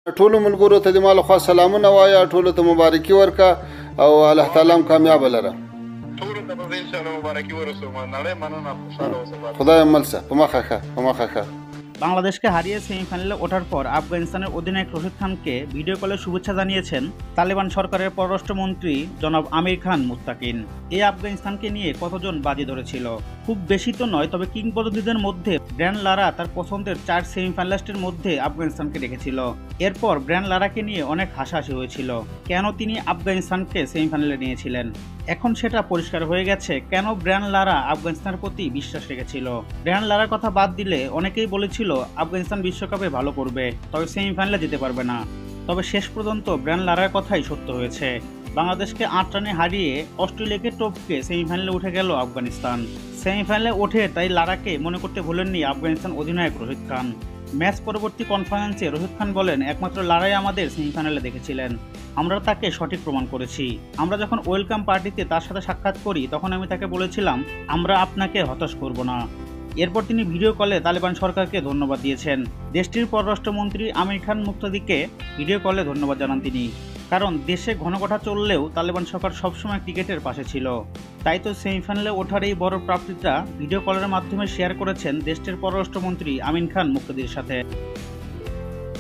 ټولو ملګرو ته د ما لخوا سلامونه وایه، ټولو ته مبارکي ورکړه او الله تعالی هم کامیابه لره. ټولو ته به ان شاء الله مبارکي ورسوم. نړۍ مننه، خوشاله اوسه. خدای ملسه په مخه ښه په مخه ښه। বাংলাদেশকে হারিয়ে সেমিফাইনালে ওঠার পর আফগানিস্তানের অধিনায়ক রশিদ খানকে ভিডিও কলে শুভেচ্ছা জানিয়েছেন তালেবান সরকারের পররাষ্ট্রমন্ত্রী জনাব আমির খান মুত্তাকিন। এই আফগানিস্তানকে নিয়ে কতজন বাজি ধরেছিল? খুব বেশি তো নয়, তবে কিংবদন্তিদের মধ্যে ব্র্যান লারা তার পছন্দের 4 সেমিফাইনালিস্টের মধ্যে আফগানিস্তানকে রেখেছিল। এরপর ব্র্যান লারাকে নিয়ে অনেক হাসাহাসি হয়েছিল, কেন তিনি আফগানিস্তানকে সেমিফাইনালে নিয়েছিলেন। এখন সেটা পরিষ্কার হয়ে গেছে কেন ব্র্যান লারা আফগানিস্তানের প্রতি বিশ্বাস রেখেছিল। ব্র্যান লারার কথা বাদ দিলে অনেকেই বলেছিল আফগানিস্তান বিশ্বকাপে ভালো করবে, তবে সেমিফাইনালে যেতে পারবে না। তবে শেষ পর্যন্ত ব্র্যান লারার কথাই সত্য হয়েছে। বাংলাদেশকে 8 রানে হারিয়ে অস্ট্রেলিয়াকে টপকে সেমিফাইনালে উঠে গেল আফগানিস্তান। সেমিফাইনালে ওঠে তাই লারাকে মনে করতে ভুলেননি আফগানিস্তান অধিনায়ক রশিদ খান। ম্যাচ পরবর্তী কনফারেন্সে রশিদ খান বলেন, একমাত্র লারাই আমাদের সেমিফাইনালে দেখেছিলেন, আমরা তাকে সঠিক প্রমাণ করেছি। আমরা যখন ওয়েলকাম পার্টিতে তার সাথে সাক্ষাৎ করি তখন আমি তাকে বলেছিলাম আমরা আপনাকে হতাশ করব না। এরপর তিনি ভিডিও কলে তালেবান সরকারকে ধন্যবাদ দিয়েছেন। দেশটির পররাষ্ট্রমন্ত্রী আমির খান মুক্তাদিকে ভিডিও কলে ধন্যবাদ জানান তিনি, কারণ দেশে ঘনঘটা চললেও তালেবান সরকার সবসময় ক্রিকেটের পাশে ছিল। তাই তো সেমিফাইনালে ওঠার এই বড় প্রাপ্তিটা ভিডিও কলের মাধ্যমে শেয়ার করেছেন দেশটির পররাষ্ট্রমন্ত্রী আমির খান মুক্তাদির সাথে।